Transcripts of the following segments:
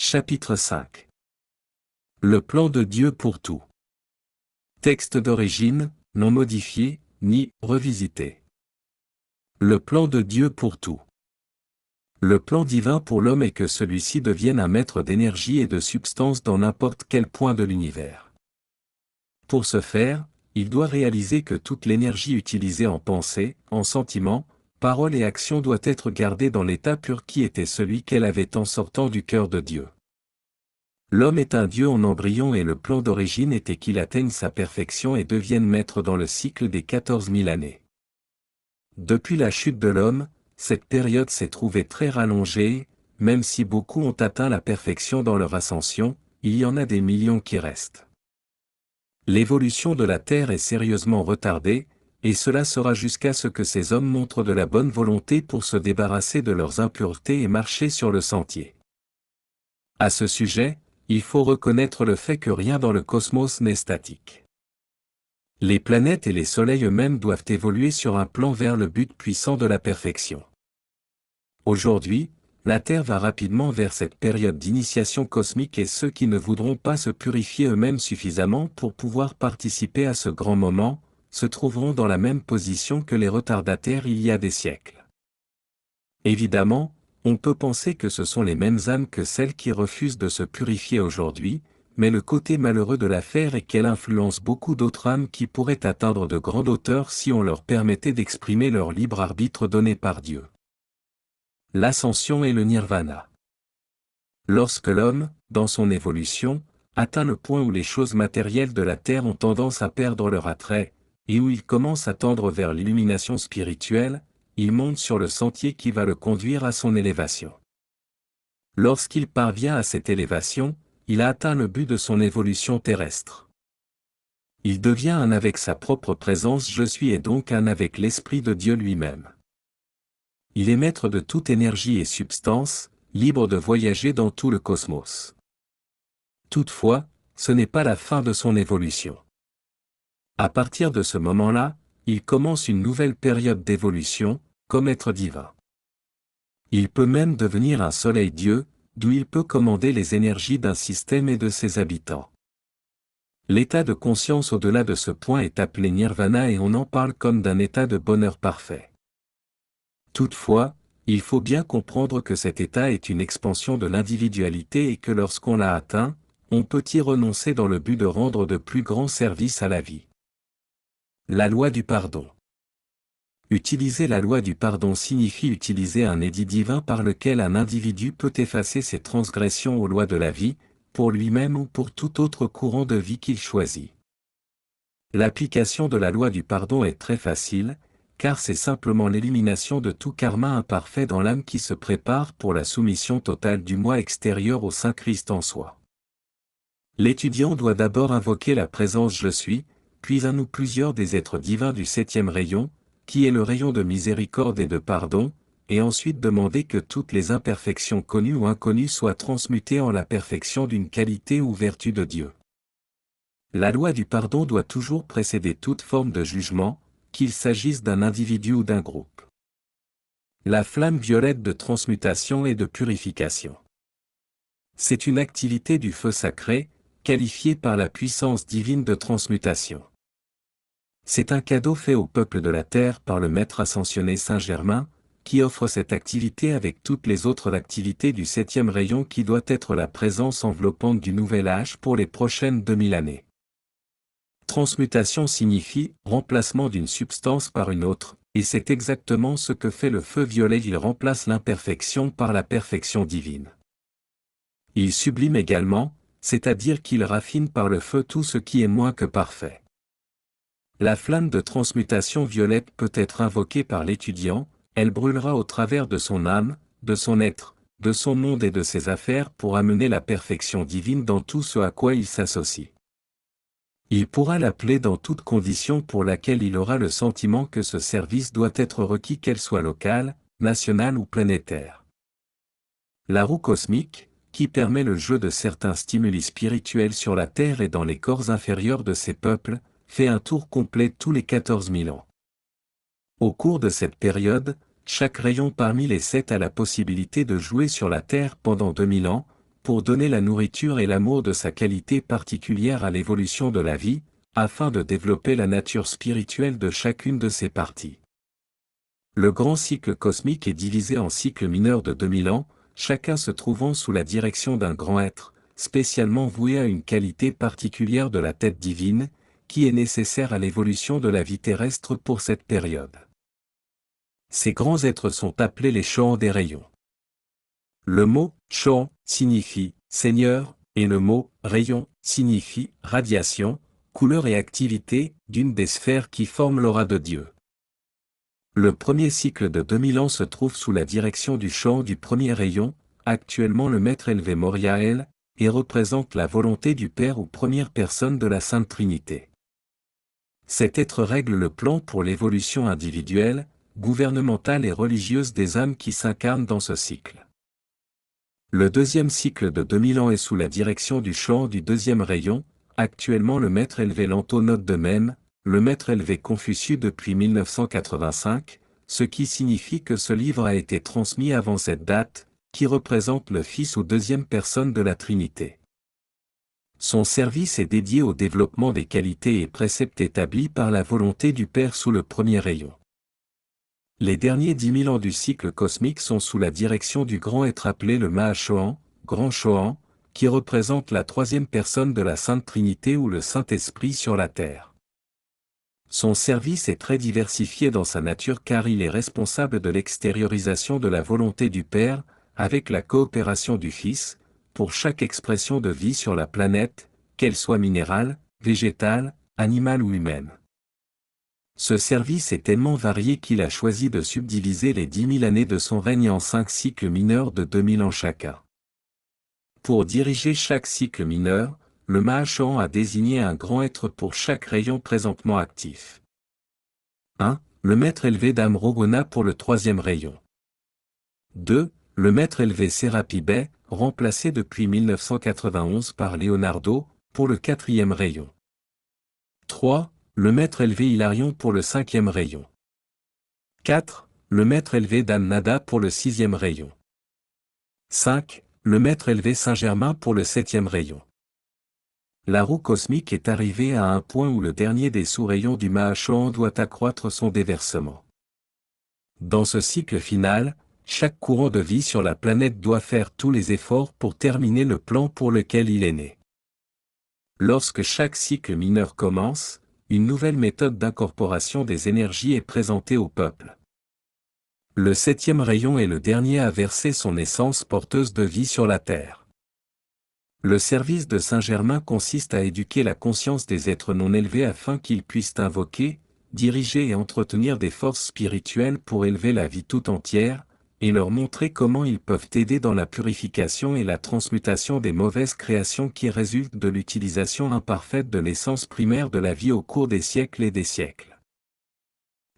Chapitre 5. Le plan de Dieu pour tout. Texte d'origine, non modifié, ni revisité. Le plan de Dieu pour tout. Le plan divin pour l'homme est que celui-ci devienne un maître d'énergie et de substance dans n'importe quel point de l'univers. Pour ce faire, il doit réaliser que toute l'énergie utilisée en pensée, en sentiment, parole et action doit être gardée dans l'état pur qui était celui qu'elle avait en sortant du cœur de Dieu. L'homme est un Dieu en embryon et le plan d'origine était qu'il atteigne sa perfection et devienne maître dans le cycle des 14 000 années. Depuis la chute de l'homme, cette période s'est trouvée très rallongée, même si beaucoup ont atteint la perfection dans leur ascension, il y en a des millions qui restent. L'évolution de la Terre est sérieusement retardée, et cela sera jusqu'à ce que ces hommes montrent de la bonne volonté pour se débarrasser de leurs impuretés et marcher sur le sentier. À ce sujet, il faut reconnaître le fait que rien dans le cosmos n'est statique. Les planètes et les soleils eux-mêmes doivent évoluer sur un plan vers le but puissant de la perfection. Aujourd'hui, la Terre va rapidement vers cette période d'initiation cosmique et ceux qui ne voudront pas se purifier eux-mêmes suffisamment pour pouvoir participer à ce grand moment, se trouveront dans la même position que les retardataires il y a des siècles. Évidemment, on peut penser que ce sont les mêmes âmes que celles qui refusent de se purifier aujourd'hui, mais le côté malheureux de l'affaire est qu'elle influence beaucoup d'autres âmes qui pourraient atteindre de grandes hauteurs si on leur permettait d'exprimer leur libre arbitre donné par Dieu. L'ascension et le nirvana. Lorsque l'homme, dans son évolution, atteint le point où les choses matérielles de la terre ont tendance à perdre leur attrait, et où il commence à tendre vers l'illumination spirituelle, il monte sur le sentier qui va le conduire à son élévation. Lorsqu'il parvient à cette élévation, il a atteint le but de son évolution terrestre. Il devient un avec sa propre présence je suis et donc un avec l'Esprit de Dieu lui-même. Il est maître de toute énergie et substance, libre de voyager dans tout le cosmos. Toutefois, ce n'est pas la fin de son évolution. À partir de ce moment-là, il commence une nouvelle période d'évolution, comme être divin. Il peut même devenir un soleil-dieu, d'où il peut commander les énergies d'un système et de ses habitants. L'état de conscience au-delà de ce point est appelé nirvana et on en parle comme d'un état de bonheur parfait. Toutefois, il faut bien comprendre que cet état est une expansion de l'individualité et que lorsqu'on l'a atteint, on peut y renoncer dans le but de rendre de plus grands services à la vie. La loi du pardon. Utiliser la loi du pardon signifie utiliser un édit divin par lequel un individu peut effacer ses transgressions aux lois de la vie, pour lui-même ou pour tout autre courant de vie qu'il choisit. L'application de la loi du pardon est très facile, car c'est simplement l'élimination de tout karma imparfait dans l'âme qui se prépare pour la soumission totale du moi extérieur au Saint-Christ en soi. L'étudiant doit d'abord invoquer la présence je suis, puis un ou plusieurs des êtres divins du 7e rayon, qui est le rayon de miséricorde et de pardon, et ensuite demander que toutes les imperfections connues ou inconnues soient transmutées en la perfection d'une qualité ou vertu de Dieu. La loi du pardon doit toujours précéder toute forme de jugement, qu'il s'agisse d'un individu ou d'un groupe. La flamme violette de transmutation et de purification. C'est une activité du feu sacré, qualifiée par la puissance divine de transmutation. C'est un cadeau fait au peuple de la terre par le maître ascensionné Saint-Germain, qui offre cette activité avec toutes les autres activités du 7e rayon qui doit être la présence enveloppante du nouvel âge pour les prochaines 2000 années. Transmutation signifie remplacement d'une substance par une autre, et c'est exactement ce que fait le feu violet, il remplace l'imperfection par la perfection divine. Il sublime également, c'est-à-dire qu'il raffine par le feu tout ce qui est moins que parfait. La flamme de transmutation violette peut être invoquée par l'étudiant, elle brûlera au travers de son âme, de son être, de son monde et de ses affaires pour amener la perfection divine dans tout ce à quoi il s'associe. Il pourra l'appeler dans toute condition pour laquelle il aura le sentiment que ce service doit être requis qu'elle soit locale, nationale ou planétaire. La roue cosmique, qui permet le jeu de certains stimuli spirituels sur la Terre et dans les corps inférieurs de ces peuples, fait un tour complet tous les 14 000 ans. Au cours de cette période, chaque rayon parmi les 7 a la possibilité de jouer sur la Terre pendant 2000 ans, pour donner la nourriture et l'amour de sa qualité particulière à l'évolution de la vie, afin de développer la nature spirituelle de chacune de ses parties. Le grand cycle cosmique est divisé en cycles mineurs de 2000 ans, chacun se trouvant sous la direction d'un grand être, spécialement voué à une qualité particulière de la tête divine, qui est nécessaire à l'évolution de la vie terrestre pour cette période. Ces grands êtres sont appelés les Choans des rayons. Le mot « Choan » signifie « Seigneur » et le mot « rayon » signifie « radiation », couleur et activité d'une des sphères qui forment l'aura de Dieu. Le premier cycle de 2000 ans se trouve sous la direction du Choan du premier rayon, actuellement le Maître élevé Moriaël, et représente la volonté du Père ou première personne de la Sainte Trinité. Cet être règle le plan pour l'évolution individuelle, gouvernementale et religieuse des âmes qui s'incarnent dans ce cycle. Le deuxième cycle de 2000 ans est sous la direction du Choan du deuxième rayon, actuellement le Maître élevé Lanto note de même, le Maître élevé Confucius depuis 1985, ce qui signifie que ce livre a été transmis avant cette date, qui représente le Fils ou deuxième personne de la Trinité. Son service est dédié au développement des qualités et préceptes établis par la volonté du Père sous le premier rayon. Les derniers 10 000 ans du cycle cosmique sont sous la direction du grand être appelé le Mahachohan, Grand Chohan, qui représente la troisième personne de la Sainte Trinité ou le Saint-Esprit sur la terre. Son service est très diversifié dans sa nature car il est responsable de l'extériorisation de la volonté du Père, avec la coopération du Fils, pour chaque expression de vie sur la planète, qu'elle soit minérale, végétale, animale ou humaine. Ce service est tellement varié qu'il a choisi de subdiviser les 10 000 années de son règne en 5 cycles mineurs de 2000 ans chacun. Pour diriger chaque cycle mineur, le Mahachohan a désigné un grand être pour chaque rayon présentement actif. 1. Le Maître élevé d'Amrogona pour le troisième rayon. 2. Le Maître élevé Sérapi Bey, remplacé depuis 1991 par Leonardo, pour le quatrième rayon. 3. Le Maître élevé Hilarion pour le cinquième rayon. 4. Le Maître élevé Dan-Nada pour le sixième rayon. 5. Le Maître élevé Saint-Germain pour le septième rayon. La roue cosmique est arrivée à un point où le dernier des sous-rayons du Mahachohan doit accroître son déversement. Dans ce cycle final, chaque courant de vie sur la planète doit faire tous les efforts pour terminer le plan pour lequel il est né. Lorsque chaque cycle mineur commence, une nouvelle méthode d'incorporation des énergies est présentée au peuple. Le septième rayon est le dernier à verser son essence porteuse de vie sur la Terre. Le service de Saint-Germain consiste à éduquer la conscience des êtres non élevés afin qu'ils puissent invoquer, diriger et entretenir des forces spirituelles pour élever la vie tout entière, et leur montrer comment ils peuvent aider dans la purification et la transmutation des mauvaises créations qui résultent de l'utilisation imparfaite de l'essence primaire de la vie au cours des siècles et des siècles.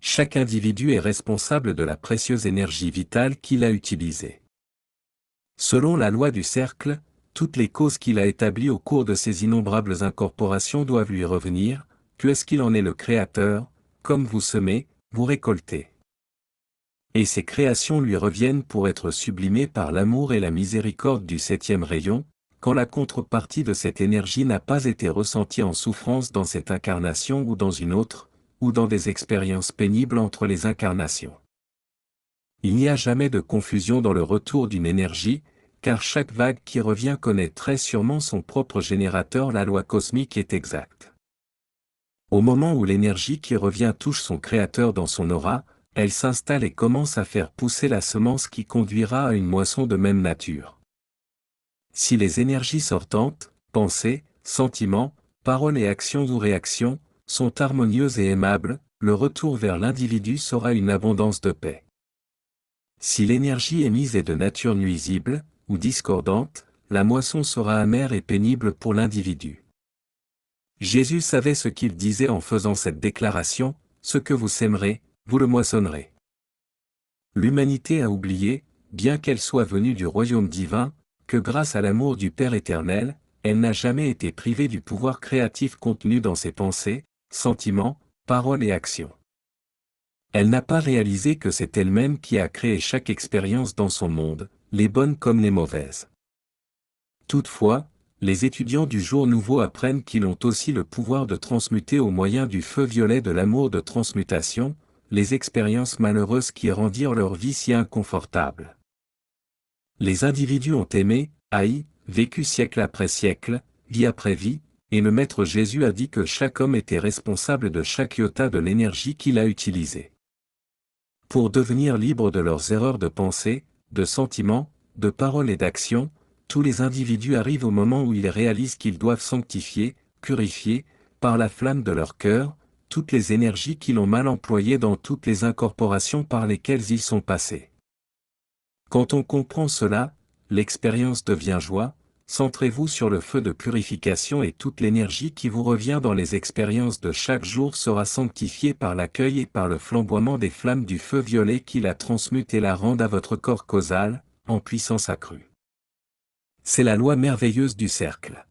Chaque individu est responsable de la précieuse énergie vitale qu'il a utilisée. Selon la loi du cercle, toutes les causes qu'il a établies au cours de ces innombrables incorporations doivent lui revenir, puisqu'il en est le créateur, comme vous semez, vous récoltez. Et ces créations lui reviennent pour être sublimées par l'amour et la miséricorde du septième rayon, quand la contrepartie de cette énergie n'a pas été ressentie en souffrance dans cette incarnation ou dans une autre, ou dans des expériences pénibles entre les incarnations. Il n'y a jamais de confusion dans le retour d'une énergie, car chaque vague qui revient connaît très sûrement son propre générateur. La loi cosmique est exacte. Au moment où l'énergie qui revient touche son créateur dans son aura, elle s'installe et commence à faire pousser la semence qui conduira à une moisson de même nature. Si les énergies sortantes, pensées, sentiments, paroles et actions ou réactions, sont harmonieuses et aimables, le retour vers l'individu sera une abondance de paix. Si l'énergie émise est de nature nuisible, ou discordante, la moisson sera amère et pénible pour l'individu. Jésus savait ce qu'il disait en faisant cette déclaration, « Ce que vous sèmerez, vous le moissonnerez ». L'humanité a oublié, bien qu'elle soit venue du royaume divin, que grâce à l'amour du Père éternel, elle n'a jamais été privée du pouvoir créatif contenu dans ses pensées, sentiments, paroles et actions. Elle n'a pas réalisé que c'est elle-même qui a créé chaque expérience dans son monde, les bonnes comme les mauvaises. Toutefois, les étudiants du jour nouveau apprennent qu'ils ont aussi le pouvoir de transmuter au moyen du feu violet de l'amour de transmutation, les expériences malheureuses qui rendirent leur vie si inconfortable. Les individus ont aimé, haï, vécu siècle après siècle, vie après vie, et le Maître Jésus a dit que chaque homme était responsable de chaque iota de l'énergie qu'il a utilisée. Pour devenir libre de leurs erreurs de pensée, de sentiments, de paroles et d'action, tous les individus arrivent au moment où ils réalisent qu'ils doivent sanctifier, purifier, par la flamme de leur cœur, toutes les énergies qu'ils ont mal employées dans toutes les incorporations par lesquelles ils sont passés. Quand on comprend cela, l'expérience devient joie. Centrez-vous sur le feu de purification et toute l'énergie qui vous revient dans les expériences de chaque jour sera sanctifiée par l'accueil et par le flamboiement des flammes du feu violet qui la transmutent et la rendent à votre corps causal, en puissance accrue. C'est la loi merveilleuse du cercle.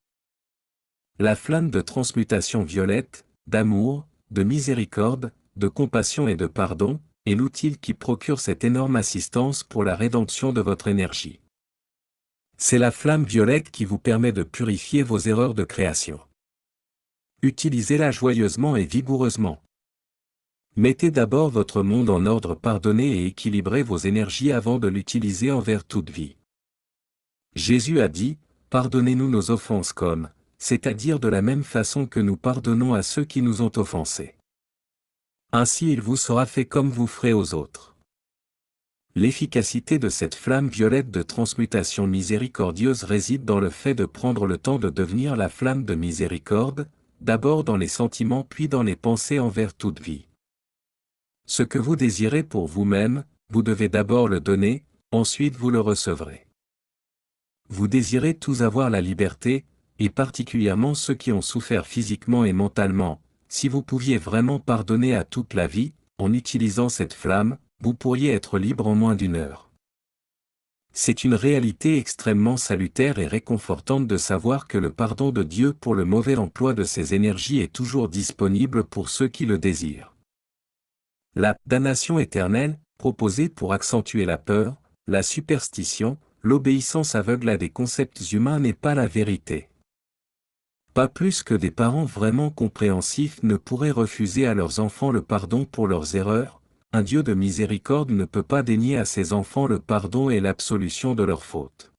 La flamme de transmutation violette, d'amour, de miséricorde, de compassion et de pardon, est l'outil qui procure cette énorme assistance pour la rédemption de votre énergie. C'est la flamme violette qui vous permet de purifier vos erreurs de création. Utilisez-la joyeusement et vigoureusement. Mettez d'abord votre monde en ordre, pardonnez et équilibrez vos énergies avant de l'utiliser envers toute vie. Jésus a dit, « Pardonnez-nous nos offenses comme, c'est-à-dire de la même façon que nous pardonnons à ceux qui nous ont offensés. Ainsi il vous sera fait comme vous ferez aux autres. » L'efficacité de cette flamme violette de transmutation miséricordieuse réside dans le fait de prendre le temps de devenir la flamme de miséricorde, d'abord dans les sentiments puis dans les pensées envers toute vie. Ce que vous désirez pour vous-même, vous devez d'abord le donner, ensuite vous le recevrez. Vous désirez tous avoir la liberté, et particulièrement ceux qui ont souffert physiquement et mentalement. Si vous pouviez vraiment pardonner à toute la vie, en utilisant cette flamme, vous pourriez être libre en moins d'1 heure. C'est une réalité extrêmement salutaire et réconfortante de savoir que le pardon de Dieu pour le mauvais emploi de ses énergies est toujours disponible pour ceux qui le désirent. La damnation éternelle, proposée pour accentuer la peur, la superstition, l'obéissance aveugle à des concepts humains n'est pas la vérité. Pas plus que des parents vraiment compréhensifs ne pourraient refuser à leurs enfants le pardon pour leurs erreurs. Un Dieu de miséricorde ne peut pas dénier à ses enfants le pardon et l'absolution de leurs fautes.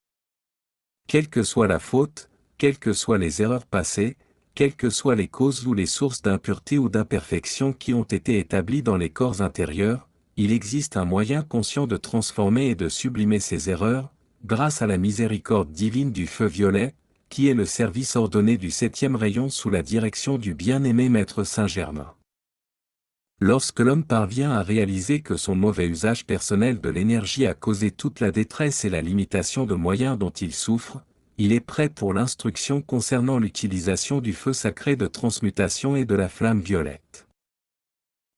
Quelle que soit la faute, quelles que soient les erreurs passées, quelles que soient les causes ou les sources d'impureté ou d'imperfection qui ont été établies dans les corps intérieurs, il existe un moyen conscient de transformer et de sublimer ces erreurs, grâce à la miséricorde divine du feu violet, qui est le service ordonné du 7e rayon sous la direction du bien-aimé Maître Saint-Germain. Lorsque l'homme parvient à réaliser que son mauvais usage personnel de l'énergie a causé toute la détresse et la limitation de moyens dont il souffre, il est prêt pour l'instruction concernant l'utilisation du feu sacré de transmutation et de la flamme violette.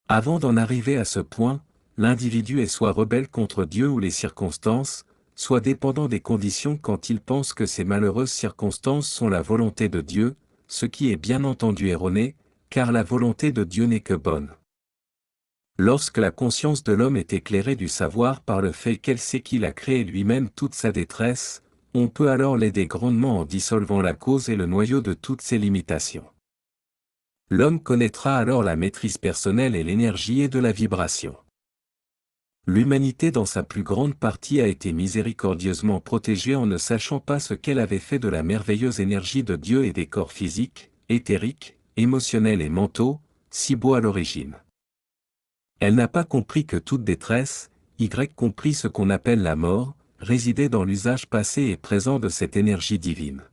Avant d'en arriver à ce point, l'individu est soit rebelle contre Dieu ou les circonstances, soit dépendant des conditions quand il pense que ces malheureuses circonstances sont la volonté de Dieu, ce qui est bien entendu erroné, car la volonté de Dieu n'est que bonne. Lorsque la conscience de l'homme est éclairée du savoir par le fait qu'elle sait qu'il a créé lui-même toute sa détresse, on peut alors l'aider grandement en dissolvant la cause et le noyau de toutes ses limitations. L'homme connaîtra alors la maîtrise personnelle et l'énergie et de la vibration. L'humanité dans sa plus grande partie a été miséricordieusement protégée en ne sachant pas ce qu'elle avait fait de la merveilleuse énergie de Dieu et des corps physiques, éthériques, émotionnels et mentaux, si beaux à l'origine. Elle n'a pas compris que toute détresse, compris ce qu'on appelle la mort, résidait dans l'usage passé et présent de cette énergie divine.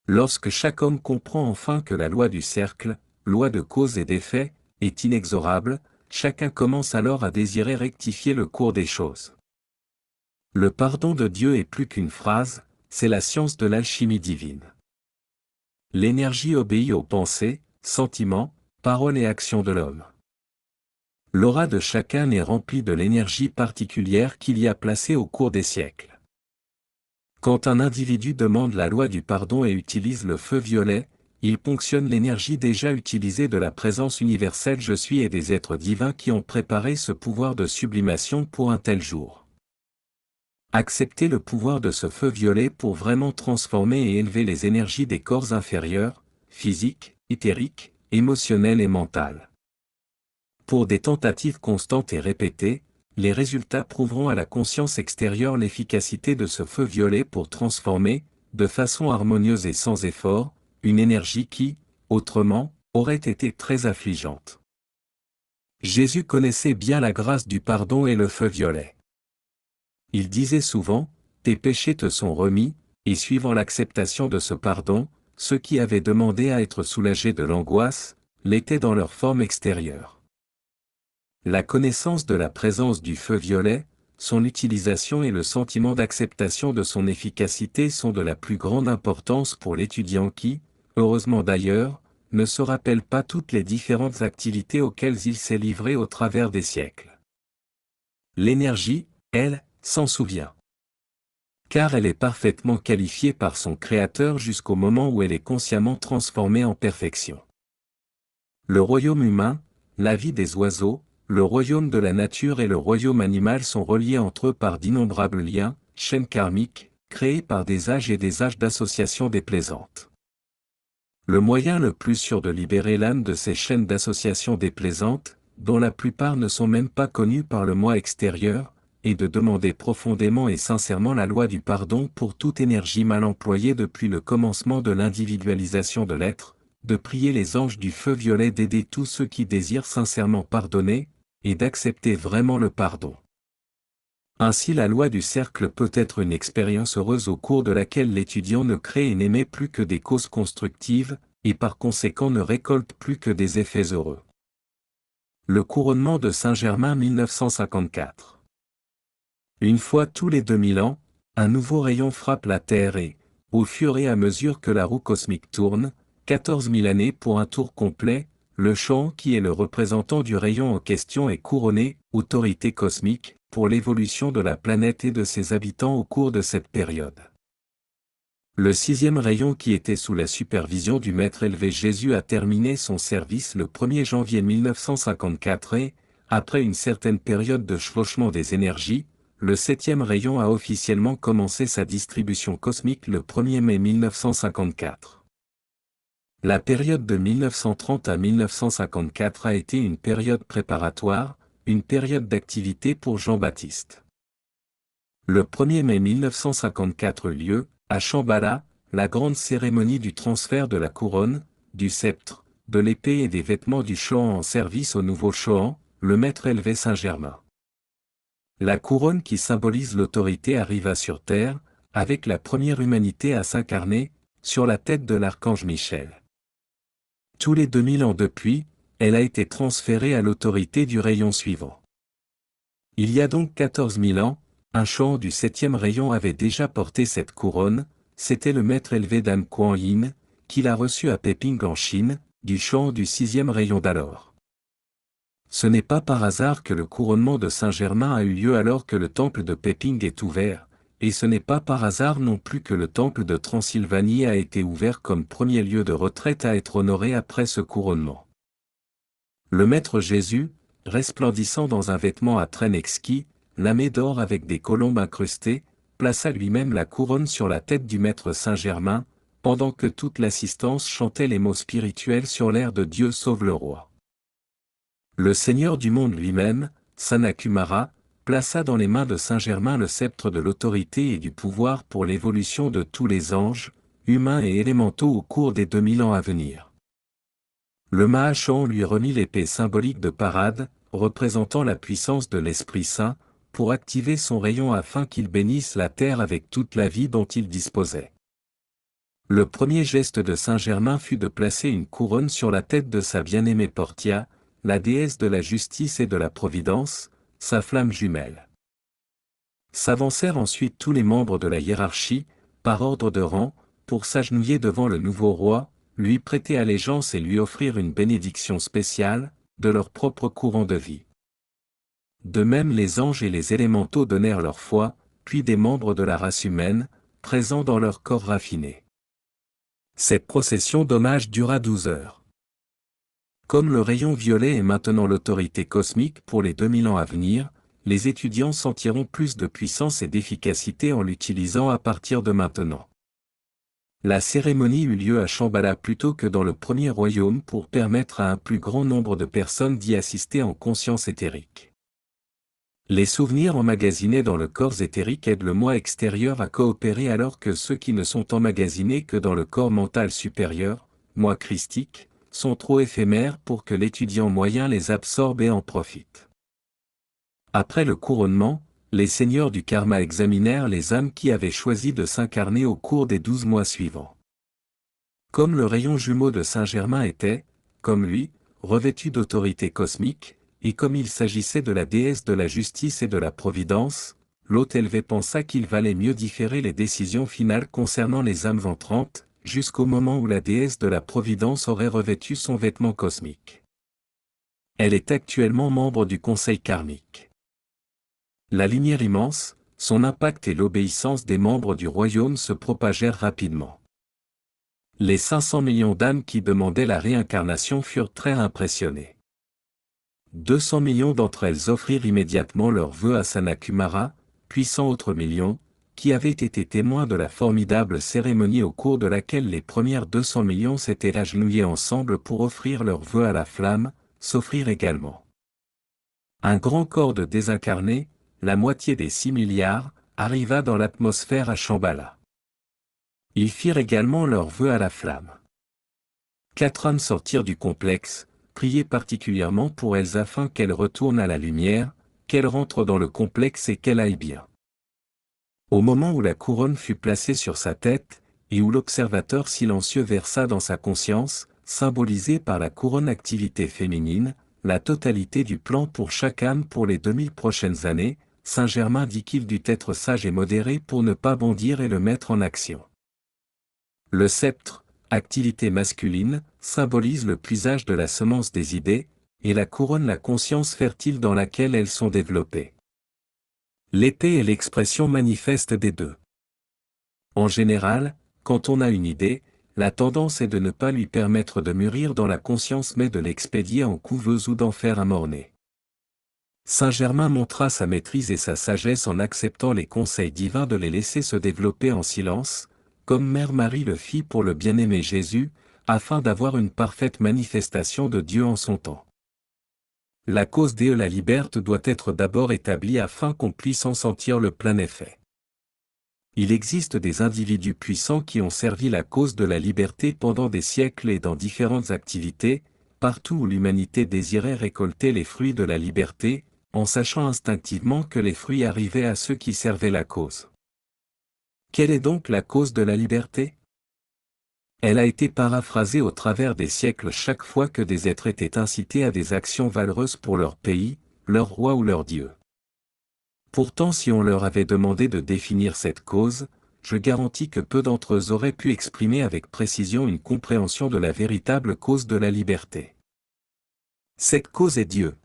Lorsque chaque homme comprend enfin que la loi du cercle, loi de cause et d'effet, est inexorable, chacun commence alors à désirer rectifier le cours des choses. Le pardon de Dieu est plus qu'une phrase, c'est la science de l'alchimie divine. L'énergie obéit aux pensées, sentiments, paroles et actions de l'homme. L'aura de chacun est remplie de l'énergie particulière qu'il y a placée au cours des siècles. Quand un individu demande la loi du pardon et utilise le feu violet, il ponctionne l'énergie déjà utilisée de la présence universelle Je suis et des êtres divins qui ont préparé ce pouvoir de sublimation pour un tel jour. Accepter le pouvoir de ce feu violet pour vraiment transformer et élever les énergies des corps inférieurs, physiques, éthériques, émotionnelles et mentales. Pour des tentatives constantes et répétées, les résultats prouveront à la conscience extérieure l'efficacité de ce feu violet pour transformer, de façon harmonieuse et sans effort, une énergie qui, autrement, aurait été très affligeante. Jésus connaissait bien la grâce du pardon et le feu violet. Il disait souvent, « Tes péchés te sont remis », et suivant l'acceptation de ce pardon, ceux qui avaient demandé à être soulagés de l'angoisse, l'étaient dans leur forme extérieure. La connaissance de la présence du feu violet, son utilisation et le sentiment d'acceptation de son efficacité sont de la plus grande importance pour l'étudiant qui, heureusement d'ailleurs, ne se rappelle pas toutes les différentes activités auxquelles il s'est livré au travers des siècles. L'énergie, elle, s'en souvient. Car elle est parfaitement qualifiée par son Créateur jusqu'au moment où elle est consciemment transformée en perfection. Le royaume humain, la vie des oiseaux, le royaume de la nature et le royaume animal sont reliés entre eux par d'innombrables liens, chaînes karmiques, créées par des âges et des âges d'association déplaisantes. Le moyen le plus sûr de libérer l'âme de ces chaînes d'association déplaisantes, dont la plupart ne sont même pas connues par le moi extérieur, est de demander profondément et sincèrement la loi du pardon pour toute énergie mal employée depuis le commencement de l'individualisation de l'être, de prier les anges du feu violet d'aider tous ceux qui désirent sincèrement pardonner, et d'accepter vraiment le pardon. Ainsi la loi du cercle peut être une expérience heureuse au cours de laquelle l'étudiant ne crée et n'émet plus que des causes constructives, et par conséquent ne récolte plus que des effets heureux. Le couronnement de Saint-Germain 1954. Une fois tous les 2000 ans, un nouveau rayon frappe la Terre et, au fur et à mesure que la roue cosmique tourne, 14 000 années pour un tour complet, le Chant qui est le représentant du rayon en question est couronné, autorité cosmique, pour l'évolution de la planète et de ses habitants au cours de cette période. Le 6e rayon qui était sous la supervision du Maître élevé Jésus a terminé son service le 1er janvier 1954 et, après une certaine période de chevauchement des énergies, le 7e rayon a officiellement commencé sa distribution cosmique le 1er mai 1954. La période de 1930 à 1954 a été une période préparatoire, une période d'activité pour Jean-Baptiste. Le 1er mai 1954 eut lieu, à Shambhala, la grande cérémonie du transfert de la couronne, du sceptre, de l'épée et des vêtements du Chohan en service au nouveau Chohan, le Maître élevé Saint-Germain. La couronne qui symbolise l'autorité arriva sur terre, avec la première humanité à s'incarner, sur la tête de l'archange Michel. Tous les 2000 ans depuis, elle a été transférée à l'autorité du rayon suivant. Il y a donc 14 000 ans, un Chohan du 7e rayon avait déjà porté cette couronne, c'était le Maître élevé Dan Kuan Yin, qui l'a reçu à Peping en Chine, du Chohan du 6e rayon d'alors. Ce n'est pas par hasard que le couronnement de Saint-Germain a eu lieu alors que le temple de Peping est ouvert, et ce n'est pas par hasard non plus que le temple de Transylvanie a été ouvert comme premier lieu de retraite à être honoré après ce couronnement. Le Maître Jésus, resplendissant dans un vêtement à traîne exquis, lamé d'or avec des colombes incrustées, plaça lui-même la couronne sur la tête du Maître Saint-Germain, pendant que toute l'assistance chantait les mots spirituels sur l'air de Dieu sauve le roi. Le Seigneur du monde lui-même, Sanakumara, plaça dans les mains de Saint-Germain le sceptre de l'autorité et du pouvoir pour l'évolution de tous les anges, humains et élémentaux au cours des 2000 ans à venir. Le Mahachon lui remit l'épée symbolique de parade, représentant la puissance de l'Esprit Saint, pour activer son rayon afin qu'il bénisse la terre avec toute la vie dont il disposait. Le premier geste de Saint-Germain fut de placer une couronne sur la tête de sa bien-aimée Portia, la déesse de la justice et de la providence, sa flamme jumelle. S'avancèrent ensuite tous les membres de la hiérarchie, par ordre de rang, pour s'agenouiller devant le nouveau roi, lui prêter allégeance et lui offrir une bénédiction spéciale, de leur propre courant de vie. De même les anges et les élémentaux donnèrent leur foi, puis des membres de la race humaine, présents dans leur corps raffiné. Cette procession d'hommage dura 12 heures. Comme le rayon violet est maintenant l'autorité cosmique pour les 2000 ans à venir, les étudiants sentiront plus de puissance et d'efficacité en l'utilisant à partir de maintenant. La cérémonie eut lieu à Shambhala plutôt que dans le premier royaume pour permettre à un plus grand nombre de personnes d'y assister en conscience éthérique. Les souvenirs emmagasinés dans le corps éthérique aident le moi extérieur à coopérer alors que ceux qui ne sont emmagasinés que dans le corps mental supérieur, moi christique, sont trop éphémères pour que l'étudiant moyen les absorbe et en profite. Après le couronnement, les seigneurs du karma examinèrent les âmes qui avaient choisi de s'incarner au cours des 12 mois suivants. Comme le rayon jumeau de Saint-Germain était, comme lui, revêtu d'autorité cosmique, et comme il s'agissait de la déesse de la justice et de la providence, l'hôte élevé pensa qu'il valait mieux différer les décisions finales concernant les âmes entrantes, jusqu'au moment où la déesse de la providence aurait revêtu son vêtement cosmique. Elle est actuellement membre du conseil karmique. La lumière immense, son impact et l'obéissance des membres du royaume se propagèrent rapidement. Les 500 millions d'âmes qui demandaient la réincarnation furent très impressionnées. 200 millions d'entre elles offrirent immédiatement leurs vœux à Sanakumara, puis 100 autres millions, qui avaient été témoins de la formidable cérémonie au cours de laquelle les premières 200 millions s'étaient agenouillés ensemble pour offrir leurs vœux à la flamme, s'offrirent également. Un grand corps de désincarnés, la moitié des 6 milliards, arriva dans l'atmosphère à Shambhala. Ils firent également leurs vœux à la flamme. 4 âmes sortirent du complexe, priez particulièrement pour elles afin qu'elles retournent à la lumière, qu'elles rentrent dans le complexe et qu'elles aillent bien. Au moment où la couronne fut placée sur sa tête, et où l'observateur silencieux versa dans sa conscience, symbolisée par la couronne activité féminine, la totalité du plan pour chaque âme pour les 2000 prochaines années, Saint-Germain dit qu'il dut être sage et modéré pour ne pas bondir et le mettre en action. Le sceptre, activité masculine, symbolise le puisage de la semence des idées, et la couronne la conscience fertile dans laquelle elles sont développées. L'épée est l'expression manifeste des deux. En général, quand on a une idée, la tendance est de ne pas lui permettre de mûrir dans la conscience mais de l'expédier en couveuse ou d'en faire un mort-né. Saint-Germain montra sa maîtrise et sa sagesse en acceptant les conseils divins de les laisser se développer en silence, comme Mère Marie le fit pour le bien-aimé Jésus, afin d'avoir une parfaite manifestation de Dieu en son temps. La cause de la liberté doit être d'abord établie afin qu'on puisse en sentir le plein effet. Il existe des individus puissants qui ont servi la cause de la liberté pendant des siècles et dans différentes activités, partout où l'humanité désirait récolter les fruits de la liberté, en sachant instinctivement que les fruits arrivaient à ceux qui servaient la cause. Quelle est donc la cause de la liberté ? Elle a été paraphrasée au travers des siècles chaque fois que des êtres étaient incités à des actions valeureuses pour leur pays, leur roi ou leur Dieu. Pourtant si on leur avait demandé de définir cette cause, je garantis que peu d'entre eux auraient pu exprimer avec précision une compréhension de la véritable cause de la liberté. Cette cause est Dieu.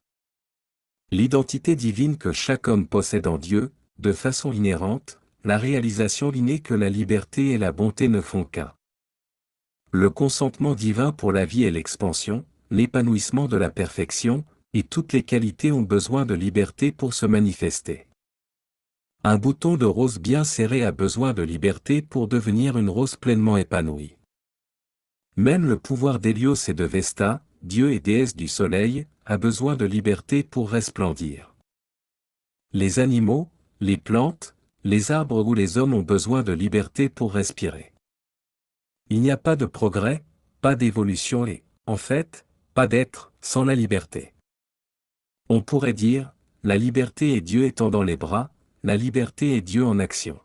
L'identité divine que chaque homme possède en Dieu, de façon inhérente, la réalisation innée que la liberté et la bonté ne font qu'un. Le consentement divin pour la vie et l'expansion, l'épanouissement de la perfection, et toutes les qualités ont besoin de liberté pour se manifester. Un bouton de rose bien serré a besoin de liberté pour devenir une rose pleinement épanouie. Même le pouvoir d'Hélios et de Vesta, dieu et déesse du soleil, a besoin de liberté pour resplendir. Les animaux, les plantes, les arbres ou les hommes ont besoin de liberté pour respirer. Il n'y a pas de progrès, pas d'évolution et, en fait, pas d'être, sans la liberté. On pourrait dire, la liberté est Dieu étant dans les bras, la liberté est Dieu en action.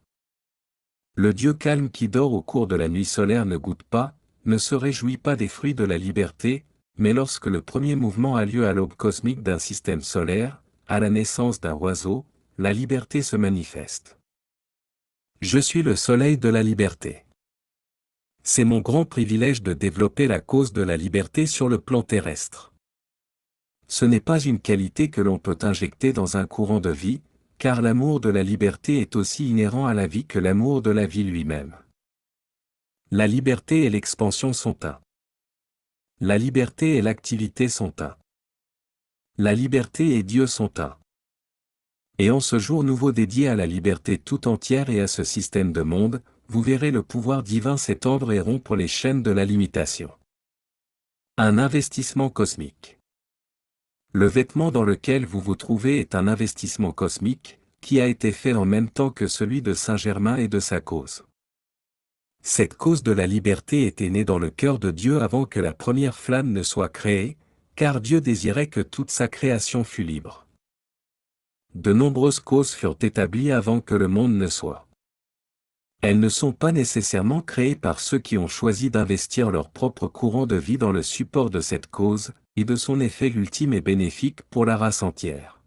Le Dieu calme qui dort au cours de la nuit solaire ne goûte pas, ne se réjouit pas des fruits de la liberté, mais lorsque le premier mouvement a lieu à l'aube cosmique d'un système solaire, à la naissance d'un oiseau, la liberté se manifeste. Je suis le soleil de la liberté. C'est mon grand privilège de développer la cause de la liberté sur le plan terrestre. Ce n'est pas une qualité que l'on peut injecter dans un courant de vie, car l'amour de la liberté est aussi inhérent à la vie que l'amour de la vie lui-même. La liberté et l'expansion sont un. La liberté et l'activité sont un. La liberté et Dieu sont un. Et en ce jour nouveau dédié à la liberté tout entière et à ce système de monde, vous verrez le pouvoir divin s'étendre et rompre les chaînes de la limitation. Un investissement cosmique. Le vêtement dans lequel vous vous trouvez est un investissement cosmique, qui a été fait en même temps que celui de Saint-Germain et de sa cause. Cette cause de la liberté était née dans le cœur de Dieu avant que la première flamme ne soit créée, car Dieu désirait que toute sa création fût libre. De nombreuses causes furent établies avant que le monde ne soit. Elles ne sont pas nécessairement créées par ceux qui ont choisi d'investir leur propre courant de vie dans le support de cette cause, et de son effet ultime et bénéfique pour la race entière.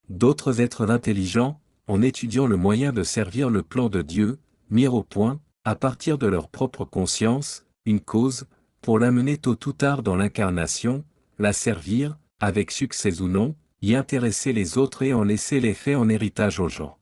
D'autres êtres intelligents, en étudiant le moyen de servir le plan de Dieu, mirent au point, à partir de leur propre conscience, une cause, pour l'amener tôt ou tard dans l'incarnation, la servir, avec succès ou non, y intéresser les autres et en laisser l'effet en héritage aux gens.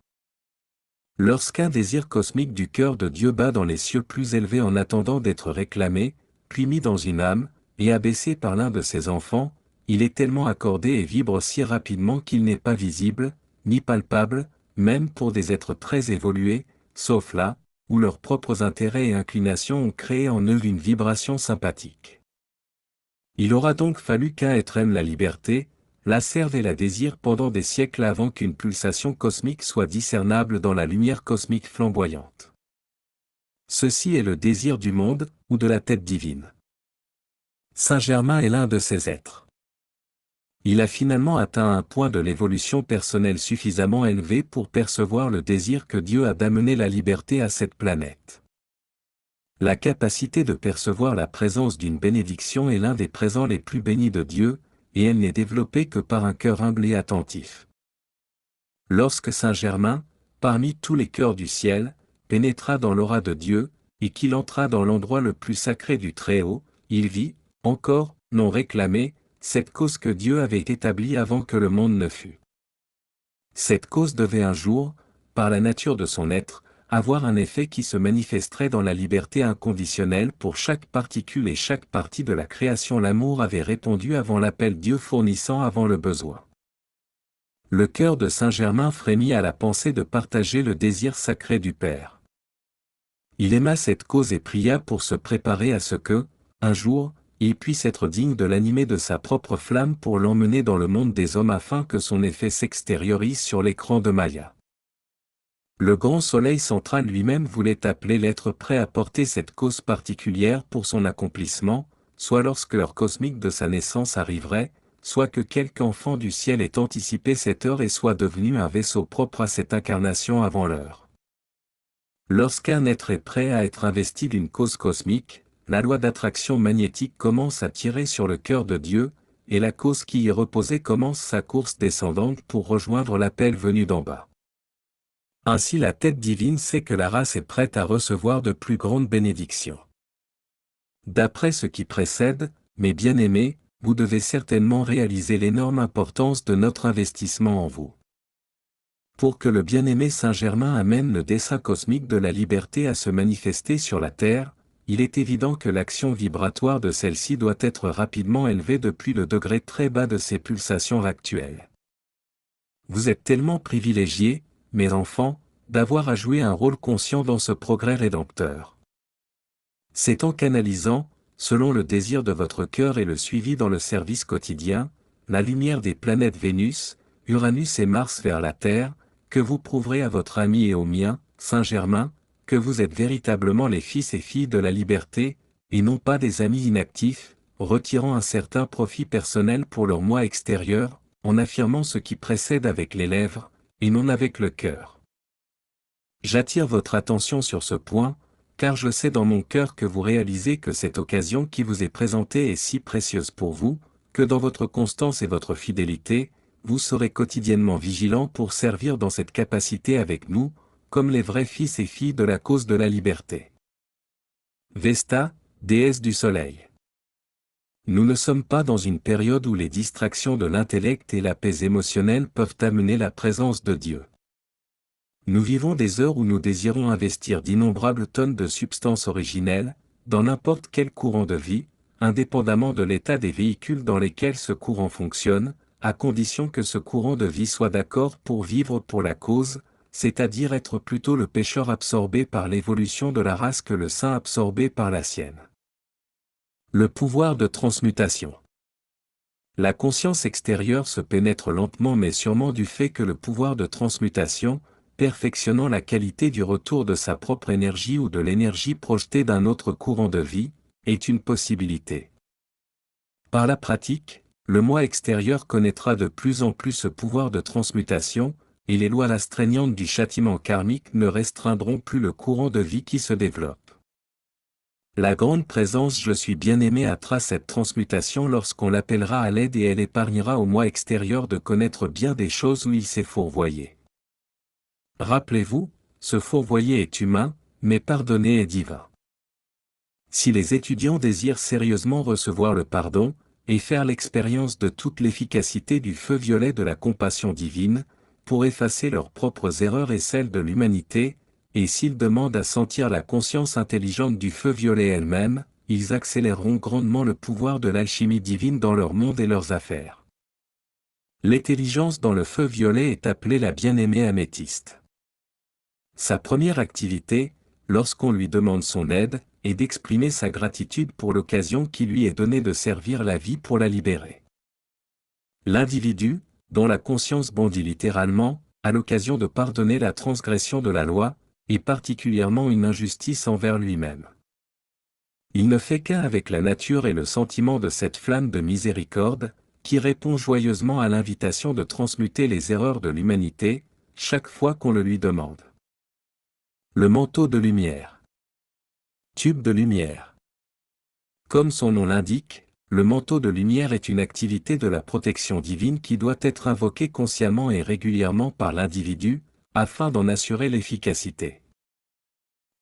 Lorsqu'un désir cosmique du cœur de Dieu bat dans les cieux plus élevés en attendant d'être réclamé, puis mis dans une âme, et abaissé par l'un de ses enfants, il est tellement accordé et vibre si rapidement qu'il n'est pas visible, ni palpable, même pour des êtres très évolués, sauf là, où leurs propres intérêts et inclinations ont créé en eux une vibration sympathique. Il aura donc fallu qu'un être aime la liberté, la serve et la désire pendant des siècles avant qu'une pulsation cosmique soit discernable dans la lumière cosmique flamboyante. Ceci est le désir du monde, ou de la tête divine. Saint-Germain est l'un de ces êtres. Il a finalement atteint un point de l'évolution personnelle suffisamment élevé pour percevoir le désir que Dieu a d'amener la liberté à cette planète. La capacité de percevoir la présence d'une bénédiction est l'un des présents les plus bénis de Dieu, et elle n'est développée que par un cœur humble et attentif. Lorsque Saint-Germain, parmi tous les cœurs du ciel, pénétra dans l'aura de Dieu, et qu'il entra dans l'endroit le plus sacré du Très-Haut, il vit, encore, non réclamé, cette cause que Dieu avait établie avant que le monde ne fût. Cette cause devait un jour, par la nature de son être, avoir un effet qui se manifesterait dans la liberté inconditionnelle pour chaque particule et chaque partie de la création. L'amour avait répondu avant l'appel, Dieu fournissant avant le besoin. Le cœur de Saint-Germain frémit à la pensée de partager le désir sacré du Père. Il aima cette cause et pria pour se préparer à ce que, un jour, il puisse être digne de l'animer de sa propre flamme pour l'emmener dans le monde des hommes afin que son effet s'extériorise sur l'écran de Maya. Le grand soleil central lui-même voulait appeler l'être prêt à porter cette cause particulière pour son accomplissement, soit lorsque l'heure cosmique de sa naissance arriverait, soit que quelque enfant du ciel ait anticipé cette heure et soit devenu un vaisseau propre à cette incarnation avant l'heure. Lorsqu'un être est prêt à être investi d'une cause cosmique, la loi d'attraction magnétique commence à tirer sur le cœur de Dieu, et la cause qui y reposait commence sa course descendante pour rejoindre l'appel venu d'en bas. Ainsi la tête divine sait que la race est prête à recevoir de plus grandes bénédictions. D'après ce qui précède, mes bien-aimés, vous devez certainement réaliser l'énorme importance de notre investissement en vous. Pour que le bien-aimé Saint-Germain amène le dessein cosmique de la liberté à se manifester sur la Terre, il est évident que l'action vibratoire de celle-ci doit être rapidement élevée depuis le degré très bas de ses pulsations actuelles. Vous êtes tellement privilégiés, mes enfants, d'avoir à jouer un rôle conscient dans ce progrès rédempteur. C'est en canalisant, selon le désir de votre cœur et le suivi dans le service quotidien, la lumière des planètes Vénus, Uranus et Mars vers la Terre, que vous prouverez à votre ami et au mien, Saint-Germain, que vous êtes véritablement les fils et filles de la liberté, et non pas des amis inactifs, retirant un certain profit personnel pour leur moi extérieur, en affirmant ce qui précède avec les lèvres, et non avec le cœur. J'attire votre attention sur ce point, car je sais dans mon cœur que vous réalisez que cette occasion qui vous est présentée est si précieuse pour vous, que dans votre constance et votre fidélité, vous serez quotidiennement vigilants pour servir dans cette capacité avec nous, comme les vrais fils et filles de la cause de la liberté. Vesta, déesse du soleil. Nous ne sommes pas dans une période où les distractions de l'intellect et la paix émotionnelle peuvent amener la présence de Dieu. Nous vivons des heures où nous désirons investir d'innombrables tonnes de substances originelles, dans n'importe quel courant de vie, indépendamment de l'état des véhicules dans lesquels ce courant fonctionne, à condition que ce courant de vie soit d'accord pour vivre pour la cause, c'est-à-dire être plutôt le pécheur absorbé par l'évolution de la race que le saint absorbé par la sienne. Le pouvoir de transmutation. La conscience extérieure se pénètre lentement mais sûrement du fait que le pouvoir de transmutation, perfectionnant la qualité du retour de sa propre énergie ou de l'énergie projetée d'un autre courant de vie, est une possibilité. Par la pratique, le moi extérieur connaîtra de plus en plus ce pouvoir de transmutation, et les lois astreignantes du châtiment karmique ne restreindront plus le courant de vie qui se développe. La grande présence Je suis bien-aimé attra cette transmutation lorsqu'on l'appellera à l'aide et elle épargnera au moi extérieur de connaître bien des choses où il s'est fourvoyé. Rappelez-vous, ce fourvoyé est humain, mais pardonné est divin. Si les étudiants désirent sérieusement recevoir le pardon, et faire l'expérience de toute l'efficacité du feu violet de la compassion divine, pour effacer leurs propres erreurs et celles de l'humanité, et s'ils demandent à sentir la conscience intelligente du feu violet elle-même, ils accéléreront grandement le pouvoir de l'alchimie divine dans leur monde et leurs affaires. L'intelligence dans le feu violet est appelée la bien-aimée améthyste. Sa première activité, lorsqu'on lui demande son aide, est d'exprimer sa gratitude pour l'occasion qui lui est donnée de servir la vie pour la libérer. L'individu, dont la conscience bondit littéralement, à l'occasion de pardonner la transgression de la loi, et particulièrement une injustice envers lui-même. Il ne fait qu'un avec la nature et le sentiment de cette flamme de miséricorde, qui répond joyeusement à l'invitation de transmuter les erreurs de l'humanité, chaque fois qu'on le lui demande. Le manteau de lumière. Tube de lumière. Comme son nom l'indique, le manteau de lumière est une activité de la protection divine qui doit être invoquée consciemment et régulièrement par l'individu, afin d'en assurer l'efficacité.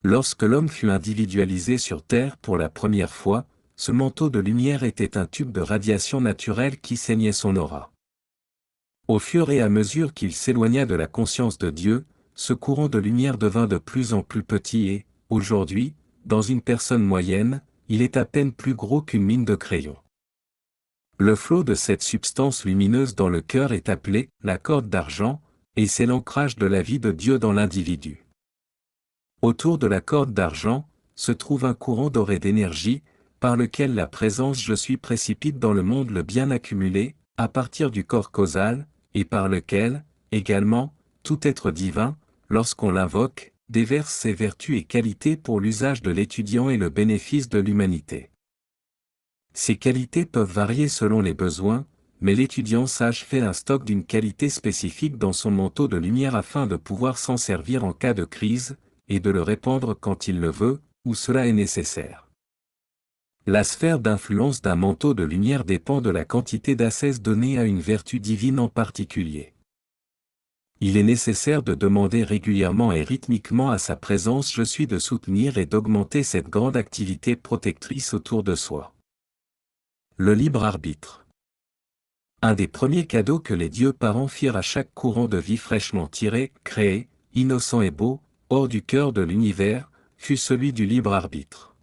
Lorsque l'homme fut individualisé sur Terre pour la première fois, ce manteau de lumière était un tube de radiation naturelle qui ceignait son aura. Au fur et à mesure qu'il s'éloigna de la conscience de Dieu, ce courant de lumière devint de plus en plus petit et, aujourd'hui, dans une personne moyenne, il est à peine plus gros qu'une mine de crayon. Le flot de cette substance lumineuse dans le cœur est appelé la corde d'argent, et c'est l'ancrage de la vie de Dieu dans l'individu. Autour de la corde d'argent, se trouve un courant doré d'énergie, par lequel la présence Je suis précipite dans le monde le bien accumulé, à partir du corps causal, et par lequel, également, tout être divin, lorsqu'on l'invoque, déverse ses vertus et qualités pour l'usage de l'étudiant et le bénéfice de l'humanité. Ces qualités peuvent varier selon les besoins, mais l'étudiant sage fait un stock d'une qualité spécifique dans son manteau de lumière afin de pouvoir s'en servir en cas de crise, et de le répandre quand il le veut, où cela est nécessaire. La sphère d'influence d'un manteau de lumière dépend de la quantité d'ascèse donnée à une vertu divine en particulier. Il est nécessaire de demander régulièrement et rythmiquement à sa présence Je suis de soutenir et d'augmenter cette grande activité protectrice autour de soi. Le libre arbitre. Un des premiers cadeaux que les dieux parents firent à chaque courant de vie fraîchement tiré, créé, innocent et beau, hors du cœur de l'univers, fut celui du libre arbitre.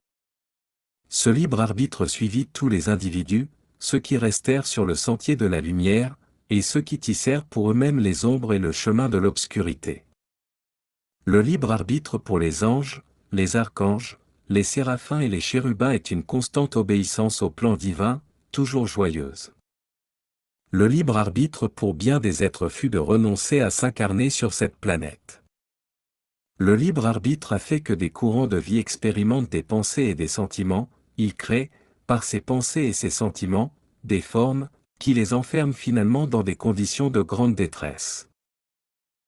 Ce libre arbitre suivit tous les individus, ceux qui restèrent sur le sentier de la lumière, et ceux qui tissèrent pour eux-mêmes les ombres et le chemin de l'obscurité. Le libre arbitre pour les anges, les archanges, les séraphins et les chérubins est une constante obéissance au plan divin, toujours joyeuse. Le libre arbitre pour bien des êtres fut de renoncer à s'incarner sur cette planète. Le libre arbitre a fait que des courants de vie expérimentent des pensées et des sentiments, il crée, par ses pensées et ses sentiments, des formes, qui les enferment finalement dans des conditions de grande détresse.